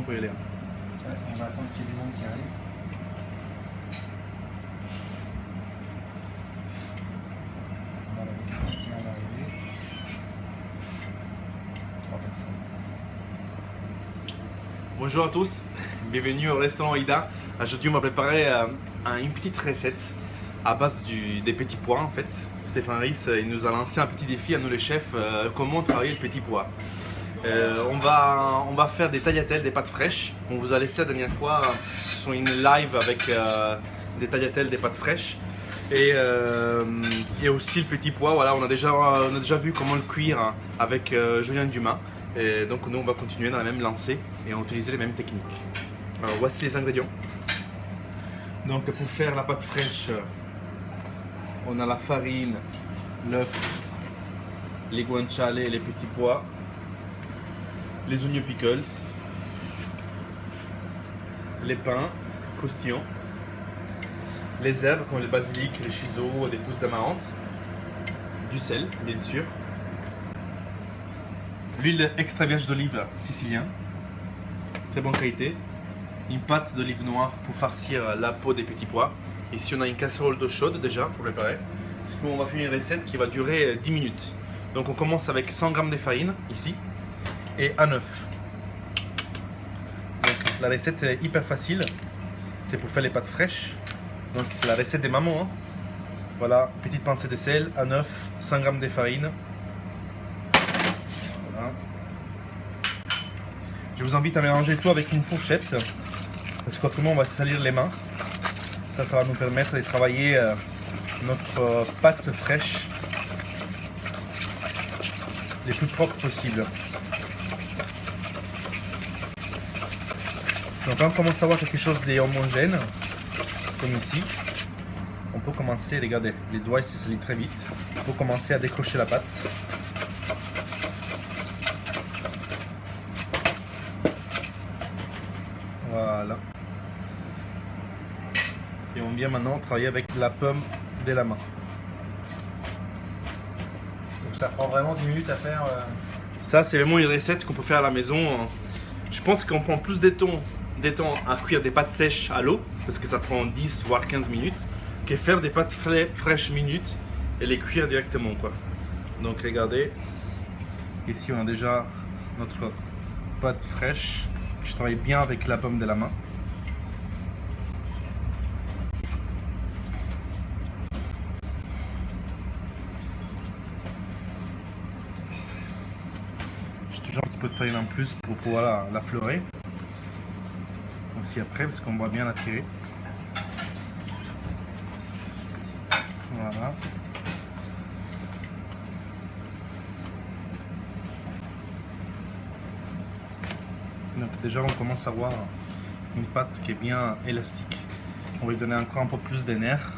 peut y aller. Ouais, on va attendre qu'il y ait du monde qui arrive. Voilà, il y a quelqu'un qui vient d'arriver. 3 personnes. Bonjour à tous, bienvenue au restaurant Ida. Aujourd'hui on va préparer une petite recette à base des petits pois en fait. Stéphane Riss il nous a lancé un petit défi à nous les chefs, comment travailler le petit pois. On va faire des tagliatelles, des pâtes fraîches. On vous a laissé la dernière fois sur une live avec des tagliatelles, des pâtes fraîches. Et aussi le petit pois, voilà, on a déjà vu comment le cuire avec Julien Dumas. Et donc nous on va continuer dans la même lancée et on va utiliser les mêmes techniques. Alors voici les ingrédients. Donc pour faire la pâte fraîche, on a la farine, l'œuf, les guanciale, les petits pois, les oignons pickles, les pains croustillants, les herbes comme le basilic, le shiso, des pousses d'amarante, du sel bien sûr, l'huile extra vierge d'olive sicilien, très bonne qualité, une pâte d'olive noire pour farcir la peau des petits pois. Ici on a une casserole d'eau chaude déjà pour préparer. C'est qu'on va faire une recette qui va durer 10 minutes. Donc on commence avec 100 g de farine ici et un œuf. Donc la recette est hyper facile, c'est pour faire les pâtes fraîches. Donc c'est la recette des mamans. Hein. Voilà, petite pincée de sel, un œuf, 100 g de farine. Voilà. Je vous invite à mélanger tout avec une fourchette, parce qu'autrement on va se salir les mains. Ça va nous permettre de travailler notre pâte fraîche les plus propres possible. Donc quand on commence à avoir quelque chose d'homogène, comme ici, on peut commencer, regardez, les doigts se salissent très vite, il faut commencer à décrocher la pâte. Voilà. Et on vient maintenant travailler avec la paume de la main. Donc ça prend vraiment 10 minutes à faire. Ça c'est vraiment une recette qu'on peut faire à la maison. Je pense qu'on prend plus de temps à cuire des pâtes sèches à l'eau, parce que ça prend 10 voire 15 minutes, que faire des pâtes fraîches minutes et les cuire directement quoi. Donc regardez, ici on a déjà notre pâte fraîche. Je travaille bien avec la paume de la main. J'ai toujours un petit peu de farine en plus pour pouvoir la fleurer. Aussi après, parce qu'on va bien la tirer. Voilà. Donc déjà on commence à avoir une pâte qui est bien élastique. On va lui donner encore un peu plus de nerfs.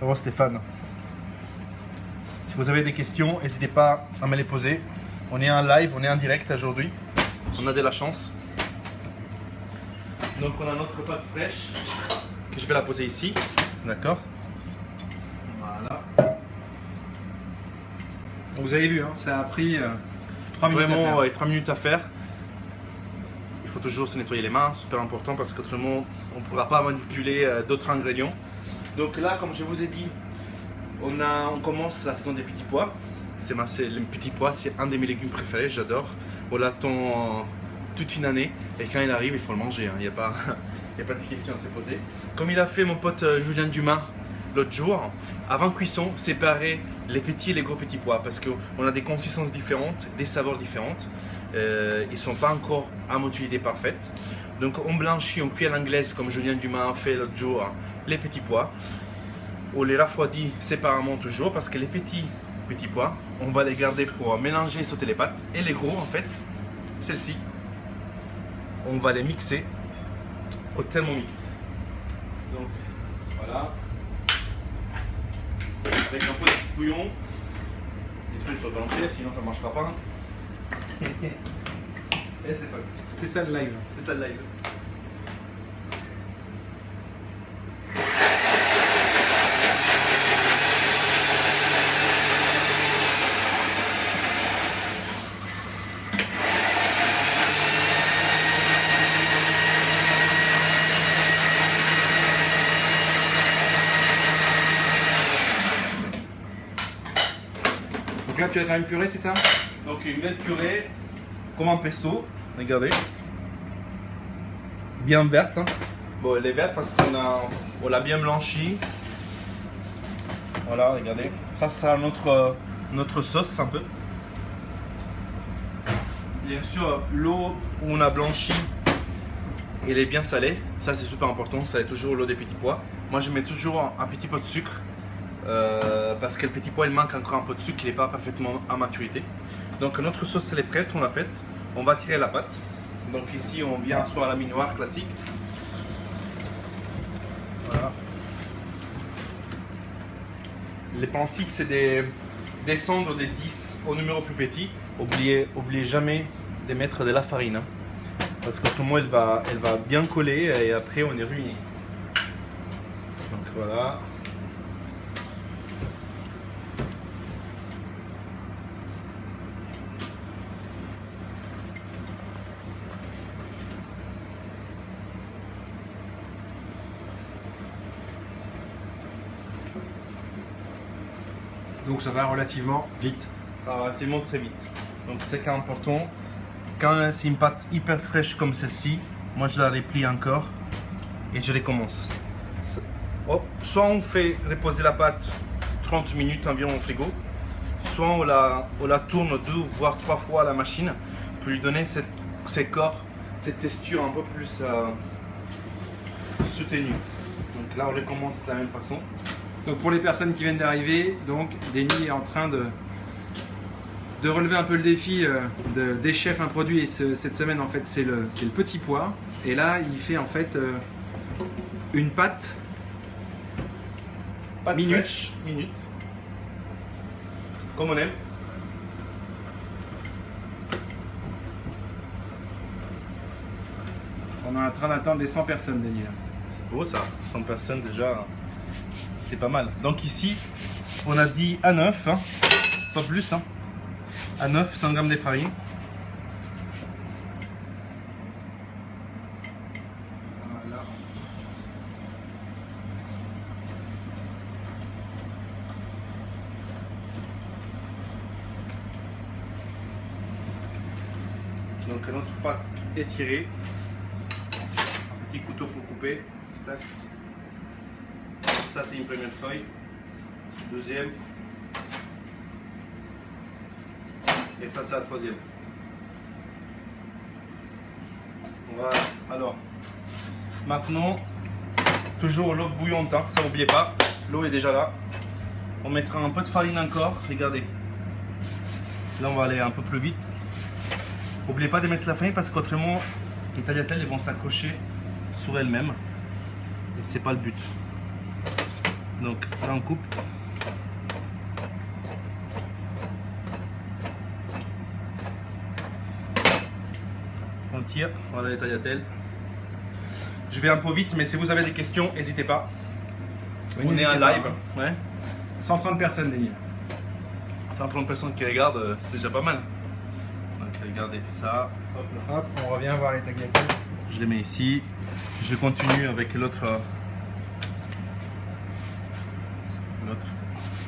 Alors Stéphane, si vous avez des questions, n'hésitez pas à me les poser. On est en live, on est en direct aujourd'hui. On a de la chance. Donc on a notre pâte fraîche que je vais la poser ici. D'accord? Voilà. Vous avez vu, hein, ça a pris 3 minutes. Vraiment, à faire. ouais, 3 minutes à faire. Il faut toujours se nettoyer les mains, super important parce qu'autrement on ne pourra pas manipuler d'autres ingrédients. Donc là, comme je vous ai dit, on commence la saison des petits pois. Le petit pois, c'est un de mes légumes préférés, j'adore. On l'attend toute une année et quand il arrive, il faut le manger. Il n'y a pas de question à se poser. Comme il a fait mon pote Julien Dumas l'autre jour, avant cuisson, séparer les petits et les gros petits pois parce qu'on a des consistances différentes, des saveurs différentes. Ils ne sont pas encore à maturité parfaite. Donc on blanchit, on cuit à l'anglaise comme Julien Dumas a fait l'autre jour les petits pois. On les refroidit séparément toujours parce que les petits pois, on va les garder pour mélanger et sauter les pâtes. Et les gros en fait, celles-ci, on va les mixer au Thermomix. Donc voilà. Avec un peu de bouillon. Bien sûr il faut blanchir sinon ça ne marchera pas. Et Stéphane. C'est ça le live. C'est ça le live. là, tu vas faire une purée, c'est ça? Donc une belle purée, comme un pesto, regardez. Bien verte. Hein. Bon, elle est verte parce on l'a bien blanchie. Voilà, regardez. Ça sera notre sauce un peu. Bien sûr, l'eau où on a blanchi, elle est bien salée. Ça, c'est super important. Saler toujours l'eau des petits pois. Moi, je mets toujours un petit peu de sucre. Parce que le petit pois il manque encore un peu de sucre, il n'est pas parfaitement à maturité. Donc notre sauce elle est prête, on l'a faite. On va tirer la pâte. Donc ici on vient sur la minoire classique. Voilà. Les pancits c'est des cendres de 10 au numéro plus petit. Oubliez jamais de mettre de la farine. Hein, parce qu'autrement elle va bien coller et après on est ruiné. Donc voilà. Donc ça va relativement vite. Ça va relativement très vite. Donc c'est important. Quand c'est une pâte hyper fraîche comme celle-ci, moi je la replie encore et je recommence. Soit on fait reposer la pâte 30 minutes environ au frigo, soit on la tourne 2 voire 3 fois à la machine pour lui donner cette texture un peu plus soutenue. Donc là on recommence de la même façon. Donc pour les personnes qui viennent d'arriver, donc Denis est en train de relever un peu le défi des chefs improduits. Et cette semaine en fait c'est le petit pois. Et là il fait en fait une pâte Minute. Comme on aime. On est en train d'attendre les 100 personnes, Denis. C'est beau ça, 100 personnes déjà, c'est pas mal. Donc ici, on a dit à 9, hein, pas plus, hein, à 9, 100 g de farine. Voilà. Donc notre pâte est tirée. Un petit couteau pour couper. Tac. Ça c'est une première feuille. Deuxième. Et ça c'est la troisième. Voilà. Alors, maintenant, toujours l'eau bouillante, hein, ça n'oubliez pas. L'eau est déjà là. On mettra un peu de farine encore. Regardez. Là on va aller un peu plus vite. N'oubliez pas de mettre la farine parce qu'autrement les tagliatelles vont s'accrocher sur elles-mêmes et c'est pas le but. Donc là on coupe. On tire, voilà les tagliatelles. Je vais un peu vite mais si vous avez des questions n'hésitez pas. Oui, on est en live. Ouais. 130 personnes, Denis. 130 personnes qui regardent, c'est déjà pas mal. Donc regardez ça. Hop, là. Hop, on revient voir les tagliatelles. Je les mets ici. Je continue avec l'autre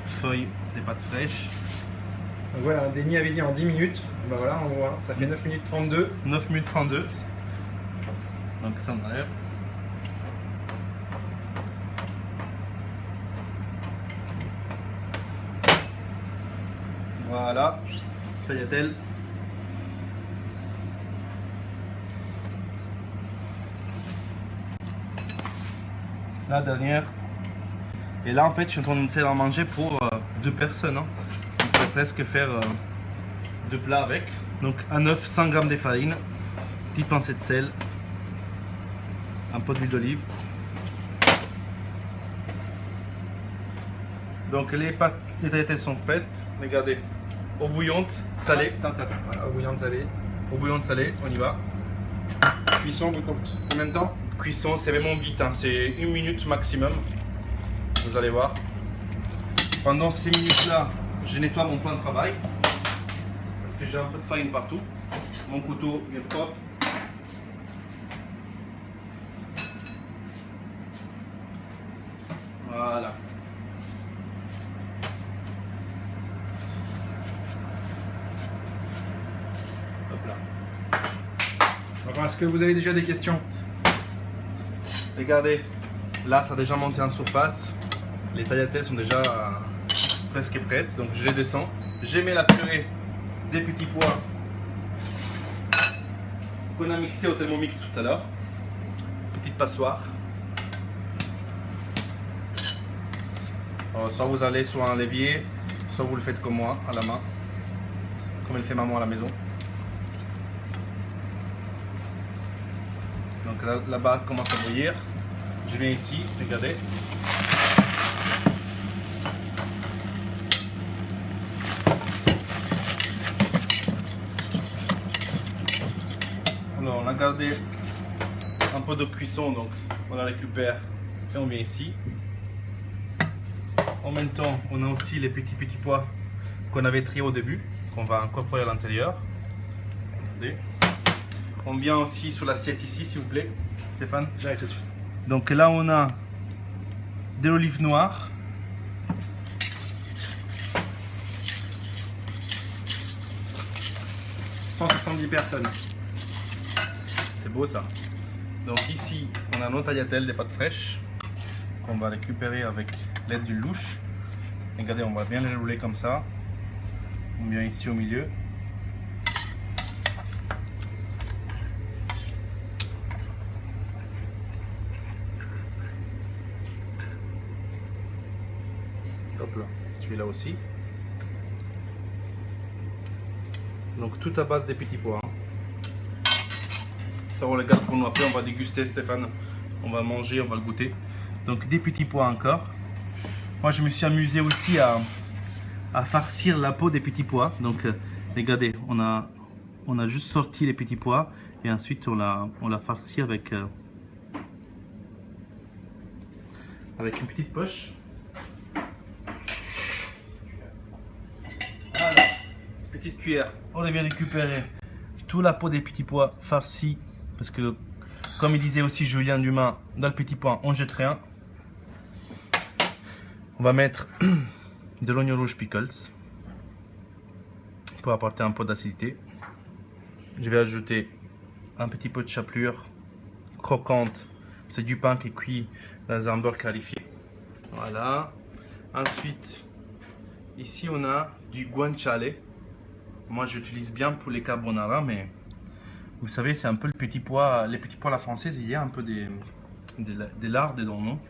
feuille des pâtes fraîches. Donc voilà, Denis avait dit en 10 minutes. Ben voilà, on voit, ça fait 9 minutes 32. 9 minutes 32. Donc ça on enlève. Voilà, tagliatelle. La dernière. Et là en fait je suis en train de faire à manger pour 2 personnes. Hein. On pourrait presque faire 2 plats avec. Donc à 9, 100 g de farine, petite pincée de sel, un peu d'huile d'olive. Donc les pâtes, les tagliatelles sont prêtes. Regardez, eau bouillante, salée. Attends, voilà, eau bouillante salée. Eau bouillante salée, on y va. Cuisson, combien de temps? Cuisson, c'est vraiment vite, hein. C'est 1 minute maximum. Vous allez voir. Pendant ces minutes-là, je nettoie mon plan de travail. Parce que j'ai un peu de farine partout. Mon couteau est propre. Voilà. là. Alors, est-ce que vous avez déjà des questions? Regardez, là ça a déjà monté en surface. Les tagliatelles sont déjà presque prêtes. Donc je les descends. Je mets la purée des petits pois qu'on a mixé au Thermomix tout à l'heure. Petite passoire. Alors, soit vous allez sur un évier, soit vous le faites comme moi, à la main. Comme elle fait maman à la maison. Donc là-bas commence à bouillir. Je viens ici, regardez. Alors on a gardé un peu de cuisson, donc on la récupère et on vient ici. En même temps, on a aussi les petits pois qu'on avait triés au début, qu'on va incorporer à l'intérieur. Regardez. On vient aussi sur l'assiette ici, s'il vous plaît, Stéphane. J'arrive tout de suite. Donc là, on a de l'olive noire. « 170 personnes. » C'est beau ça. Donc ici, on a nos tagliatelles, des pâtes fraîches qu'on va récupérer avec l'aide d'une louche. Regardez, on va bien les rouler comme ça. On vient ici au milieu. Hop là, celui-là aussi. Donc tout à base des petits pois. Ça on le garde pour nous, après on va déguster Stéphane. On va manger, on va le goûter. Donc des petits pois encore. Moi je me suis amusé aussi à farcir la peau des petits pois. Donc regardez, on a juste sorti les petits pois et ensuite on l'a farci avec une petite poche. Voilà, petite cuillère. On a bien récupéré toute la peau des petits pois farcis parce que comme il disait aussi Julien Dumas, dans le petit pois on jette rien. On va mettre de l'oignon rouge pickles pour apporter un peu d'acidité. Je vais ajouter un petit peu de chapelure croquante. C'est du pain qui est cuit dans un beurre clarifié. Voilà. Ensuite, ici on a du guanciale. Moi j'utilise bien pour les carbonara, mais vous savez c'est un peu le petit pois, les petits pois à la française, il y a un peu des lards dedans, non?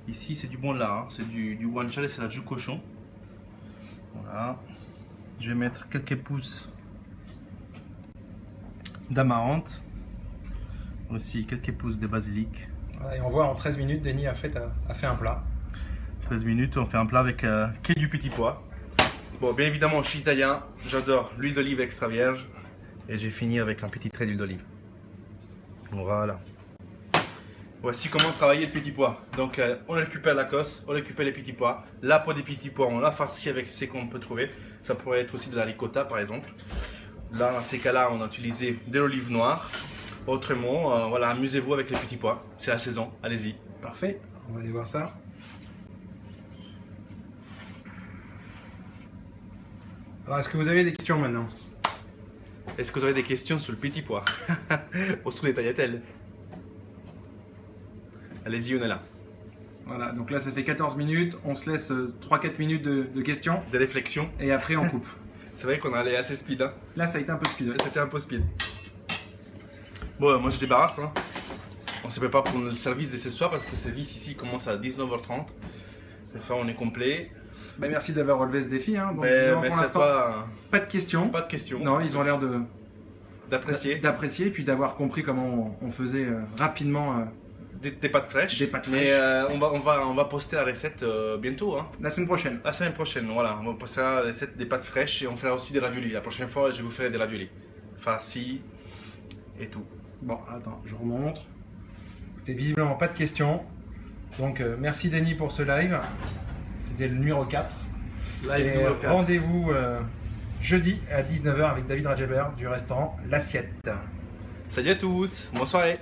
Ici c'est du bon lard, hein. C'est du guanciale, c'est la jus cochon. Voilà. Je vais mettre quelques pousses d'amarante, aussi quelques pousses de basilic. Voilà, et on voit en 13 minutes, Denis a fait un plat. 13 minutes, on fait un plat avec que du petit pois. Bon, bien évidemment, je suis italien, j'adore l'huile d'olive extra vierge et j'ai fini avec un petit trait d'huile d'olive. Voilà. Voici comment travailler le petit pois. Donc, on récupère la cosse, on récupère les petits pois. La peau des petits pois, on la farcit avec ce qu'on peut trouver. Ça pourrait être aussi de la ricotta, par exemple. Là, dans ces cas-là, on a utilisé de l'olive noire. Autrement, voilà, amusez-vous avec les petits pois. C'est la saison, allez-y. Parfait, on va aller voir ça. Alors, est-ce que vous avez des questions maintenant? Est-ce que vous avez des questions sur le petit pois ou sur les tagliatelles? Allez-y, on est là. Voilà, donc là ça fait 14 minutes, on se laisse 3-4 minutes de questions. Des réflexions. Et après on coupe. C'est vrai qu'on allait assez speed. Hein. Là ça a été un peu speed. C'était un peu speed. Bon, moi je débarrasse. Hein. On se prépare pour le service de ce soir parce que le service ici commence à 19h30. Ce soir on est complet. Bah, merci d'avoir relevé ce défi. Hein. Donc, merci à toi. Pas de questions. Pas de questions. Non, ils ont l'air d'apprécier. D'apprécier et puis d'avoir compris comment on faisait rapidement. Des pâtes fraîches. Des pâtes fraîches. Mais on va poster la recette bientôt. Hein. La semaine prochaine. La semaine prochaine, voilà. On va poster la recette des pâtes fraîches et on fera aussi des raviolis. La prochaine fois, je vous ferai des raviolis. Farcis et tout. Bon, attends, je remonte. Écoutez, visiblement pas de questions. Donc, merci Denis pour ce live. C'était le numéro 4. Live numéro 4. Rendez-vous jeudi à 19h avec David Rajaber du restaurant L'Assiette. Salut à tous, bonne soirée.